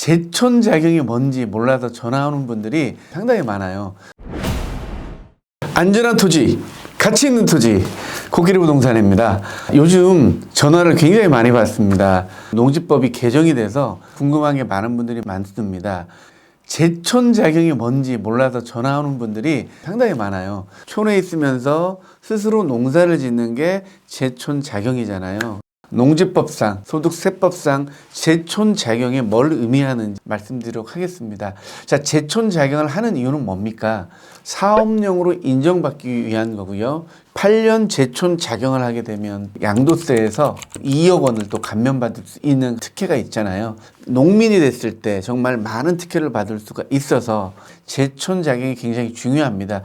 제촌자경이 뭔지 몰라서 전화 오는 분들이 상당히 많아요. 안전한 토지, 가치 있는 토지, 코끼리 부동산입니다. 요즘 전화를 굉장히 많이 받습니다. 농지법이 개정이 돼서 궁금한 게 많은 분들이 많습니다. 제촌자경이 뭔지 몰라서 전화 오는 분들이 상당히 많아요. 촌에 있으면서 스스로 농사를 짓는 게 제촌자경이잖아요. 농지법상, 소득세법상 제촌자경이 뭘 의미하는지 말씀드리도록 하겠습니다. 자, 제촌자경을 하는 이유는 뭡니까? 사업용으로 인정받기 위한 거고요. 8년 제촌자경을 하게 되면 양도세에서 2억 원을 또 감면받을 수 있는 특혜가 있잖아요. 농민이 됐을 때 정말 많은 특혜를 받을 수가 있어서 제촌자경이 굉장히 중요합니다.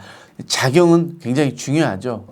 자경은 굉장히 중요하죠.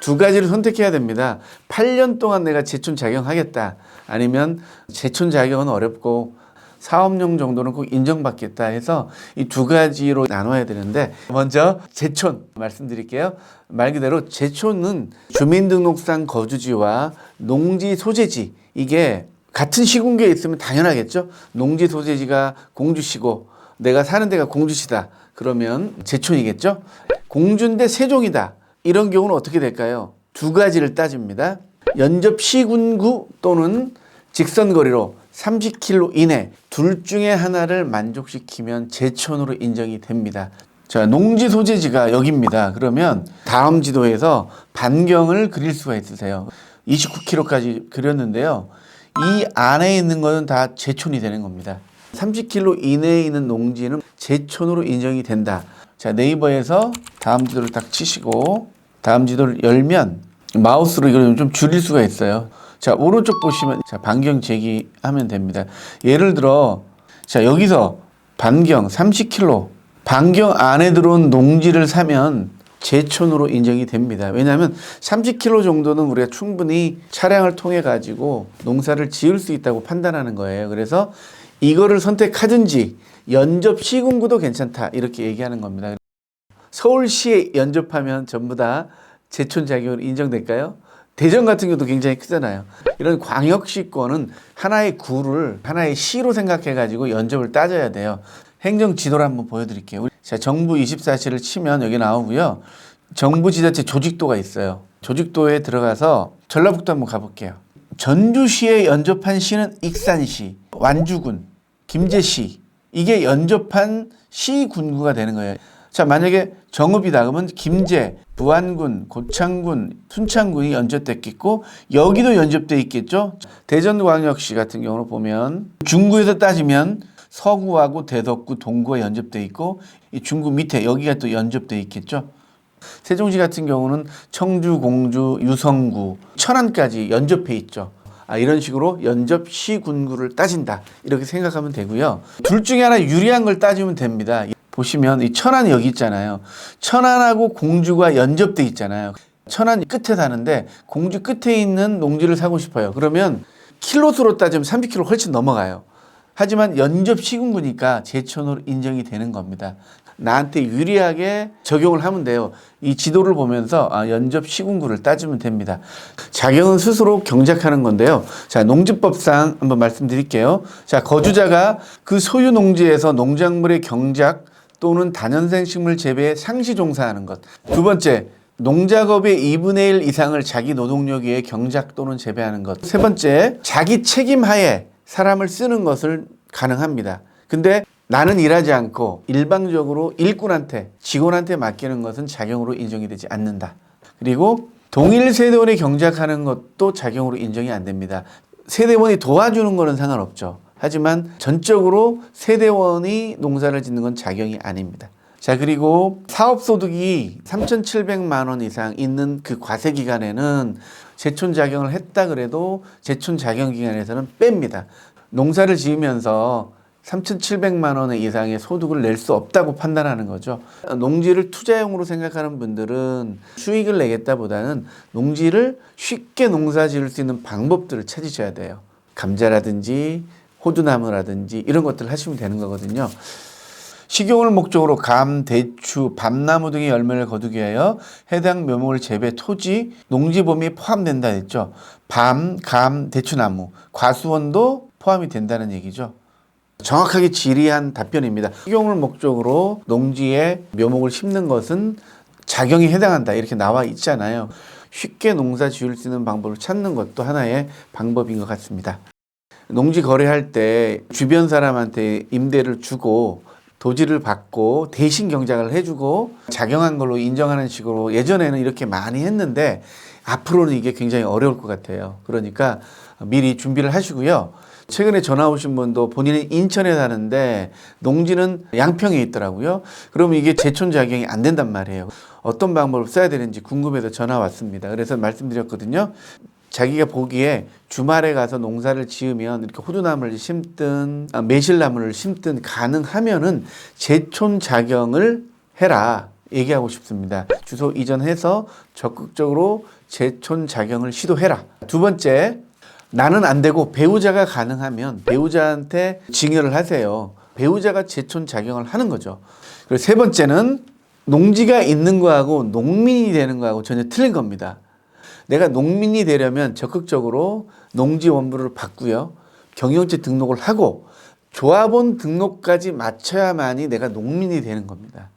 두 가지를 선택해야 됩니다. 8년 동안 내가 제촌자경하겠다. 아니면 제촌자경은 어렵고 사업용 정도는 꼭 인정받겠다 해서 이 두 가지로 나눠야 되는데, 먼저 제촌 말씀드릴게요. 말 그대로 제촌은 주민등록상 거주지와 농지 소재지, 이게 같은 시군구에 있으면 당연하겠죠. 농지 소재지가 공주시고 내가 사는 데가 공주시다. 그러면 제촌이겠죠. 공주인데 세종이다. 이런 경우는 어떻게 될까요? 두 가지를 따집니다. 연접 시군구 또는 직선거리로 30km 이내 둘 중에 하나를 만족시키면 제촌으로 인정이 됩니다. 자, 농지 소재지가 여기입니다. 그러면 다음 지도에서 반경을 그릴 수가 있으세요. 29km까지 그렸는데요. 이 안에 있는 것은 다 제촌이 되는 겁니다. 30km 이내에 있는 농지는 제촌으로 인정이 된다. 자, 네이버에서 다음 지도를 딱 치시고 다음 지도를 열면 마우스로 이걸 좀 줄일 수가 있어요. 자, 오른쪽 보시면 자, 반경 제기하면 됩니다. 예를 들어 자, 여기서 반경 30km 반경 안에 들어온 농지를 사면 제촌으로 인정이 됩니다. 왜냐하면 30km 정도는 우리가 충분히 차량을 통해 가지고 농사를 지을 수 있다고 판단하는 거예요. 그래서 이거를 선택하든지 연접 시군구도 괜찮다 이렇게 얘기하는 겁니다. 서울시에 연접하면 전부 다 제촌자경으로 인정될까요? 대전 같은 경우도 굉장히 크잖아요. 이런 광역시권은 하나의 구를 하나의 시로 생각해가지고 연접을 따져야 돼요. 행정지도를 한번 보여드릴게요. 자, 정부 24시를 치면 여기 나오고요. 정부지자체 조직도가 있어요. 조직도에 들어가서 전라북도 한번 가볼게요. 전주시에 연접한 시는 익산시, 완주군, 김제시, 이게 연접한 시군구가 되는 거예요. 자, 만약에 정읍이다 그러면 김제, 부안군, 고창군, 순창군이 연접됐겠고 여기도 연접돼 있겠죠. 대전광역시 같은 경우로 보면 중구에서 따지면 서구하고 대덕구, 동구가 연접돼 있고 이 중구 밑에 여기가 또 연접돼 있겠죠. 세종시 같은 경우는 청주, 공주, 유성구, 천안까지 연접해 있죠. 이런 식으로 연접 시군구를 따진다 이렇게 생각하면 되고요. 둘 중에 하나 유리한 걸 따지면 됩니다. 보시면 이 천안이 여기 있잖아요. 천안하고 공주가 연접돼 있잖아요. 천안 끝에 사는데 공주 끝에 있는 농지를 사고 싶어요. 그러면 킬로수로 따지면 30km 훨씬 넘어가요. 하지만 연접 시군구니까 제촌으로 인정이 되는 겁니다. 나한테 유리하게 적용을 하면 돼요. 이 지도를 보면서 연접 시군구를 따지면 됩니다. 자경은 스스로 경작하는 건데요. 자, 농지법상 한번 말씀드릴게요. 자, 거주자가 그 소유 농지에서 농작물의 경작 또는 다년생 식물 재배에 상시 종사하는 것. 두 번째, 농작업의 2분의 1 이상을 자기 노동력 위에 경작 또는 재배하는 것. 세 번째, 자기 책임 하에 사람을 쓰는 것을 가능합니다. 근데 나는 일하지 않고 일방적으로 일꾼한테, 직원한테 맡기는 것은 자경으로 인정이 되지 않는다. 그리고 동일 세대원이 경작하는 것도 자경으로 인정이 안 됩니다. 세대원이 도와주는 거는 상관없죠. 하지만 전적으로 세대원이 농사를 짓는 건 자경이 아닙니다. 자, 그리고 사업소득이 3,700만 원 이상 있는 그 과세기간에는 제촌자경을 했다 그래도 제촌자경기간에서는 뺍니다. 농사를 지으면서 3,700만 원 이상의 소득을 낼 수 없다고 판단하는 거죠. 농지를 투자용으로 생각하는 분들은 수익을 내겠다보다는 농지를 쉽게 농사 지을 수 있는 방법들을 찾으셔야 돼요. 감자라든지 호두나무라든지 이런 것들을 하시면 되는 거거든요. 식용을 목적으로 감, 대추, 밤나무 등의 열매를 거두기 위하여 해당 묘목을 재배 토지, 농지 범위에 포함된다 했죠. 밤, 감, 대추나무, 과수원도 포함이 된다는 얘기죠. 정확하게 지리한 답변입니다. 식용을 목적으로 농지에 묘목을 심는 것은 작용에 해당한다 이렇게 나와 있잖아요. 쉽게 농사 지을 수 있는 방법을 찾는 것도 하나의 방법인 것 같습니다. 농지 거래할 때 주변 사람한테 임대를 주고 도지를 받고 대신 경작을 해주고 작용한 걸로 인정하는 식으로 예전에는 이렇게 많이 했는데 앞으로는 이게 굉장히 어려울 것 같아요. 그러니까 미리 준비를 하시고요. 최근에 전화 오신 분도 본인은 인천에 사는데 농지는 양평에 있더라고요. 그러면 이게 제촌 작용이 안 된단 말이에요. 어떤 방법을 써야 되는지 궁금해서 전화 왔습니다. 그래서 말씀드렸거든요. 자기가 보기에 주말에 가서 농사를 지으면 이렇게 호두나무를 심든 매실나무를 심든 가능하면은 제촌 작용을 해라 얘기하고 싶습니다. 주소 이전해서 적극적으로 제촌 작용을 시도해라. 두 번째, 나는 안 되고 배우자가 가능하면 배우자한테 증여를 하세요. 배우자가 제촌 작용을 하는 거죠. 그리고 세 번째는 농지가 있는 거하고 농민이 되는 거하고 전혀 틀린 겁니다. 내가 농민이 되려면 적극적으로 농지 원부를 받고요. 경영체 등록을 하고 조합원 등록까지 마쳐야만이 내가 농민이 되는 겁니다.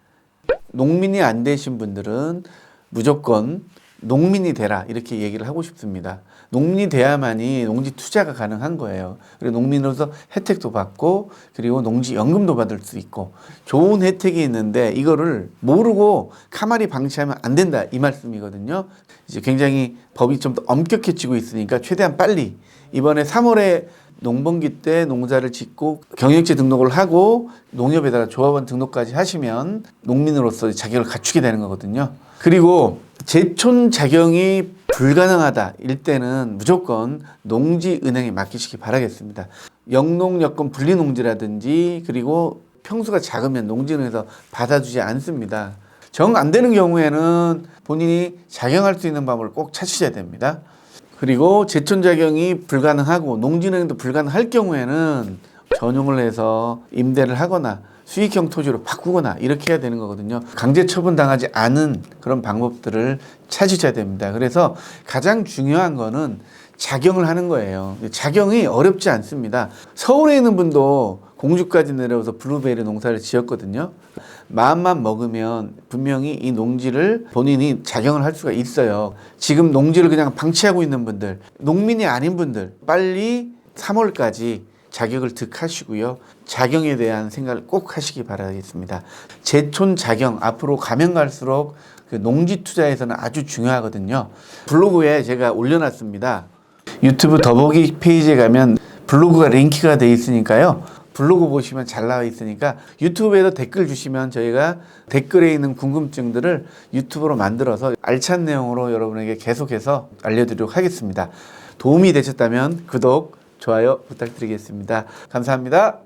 농민이 안 되신 분들은 무조건 농민이 되라 이렇게 얘기를 하고 싶습니다. 농민이 돼야만이 농지 투자가 가능한 거예요. 그리고 농민으로서 혜택도 받고 그리고 농지연금도 받을 수 있고 좋은 혜택이 있는데 이거를 모르고 카마리 방치하면 안 된다 이 말씀이거든요. 이제 굉장히 법이 좀 더 엄격해지고 있으니까 최대한 빨리 이번에 3월에 농번기 때 농사를 짓고 경영체 등록을 하고 농협에다가 조합원 등록까지 하시면 농민으로서 자격을 갖추게 되는 거거든요. 그리고 제촌 작용이 불가능하다 일 때는 무조건 농지은행에 맡기시기 바라겠습니다. 영농여건 분리농지라든지 그리고 평수가 작으면 농지은행에서 받아주지 않습니다. 정 안 되는 경우에는 본인이 작용할 수 있는 방법을 꼭 찾으셔야 됩니다. 그리고 제촌 작용이 불가능하고 농지은행도 불가능할 경우에는 전용을 해서 임대를 하거나 수익형 토지로 바꾸거나 이렇게 해야 되는 거거든요. 강제 처분당하지 않은 그런 방법들을 찾으셔야 됩니다. 그래서 가장 중요한 거는 작용을 하는 거예요. 작용이 어렵지 않습니다. 서울에 있는 분도 공주까지 내려와서 블루베리 농사를 지었거든요. 마음만 먹으면 분명히 이 농지를 본인이 작용을 할 수가 있어요. 지금 농지를 그냥 방치하고 있는 분들, 농민이 아닌 분들 빨리 3월까지 자격을 득하시고요. 작용에 대한 생각을 꼭 하시기 바라겠습니다. 제촌 작용 앞으로 가면 갈수록 그 농지 투자에서는 아주 중요하거든요. 블로그에 제가 올려놨습니다. 유튜브 더보기 페이지에 가면 블로그가 링크가 돼 있으니까요. 블로그 보시면 잘 나와 있으니까 유튜브에도 댓글 주시면 저희가 댓글에 있는 궁금증들을 유튜브로 만들어서 알찬 내용으로 여러분에게 계속해서 알려드리도록 하겠습니다. 도움이 되셨다면 구독, 좋아요 부탁드리겠습니다. 감사합니다.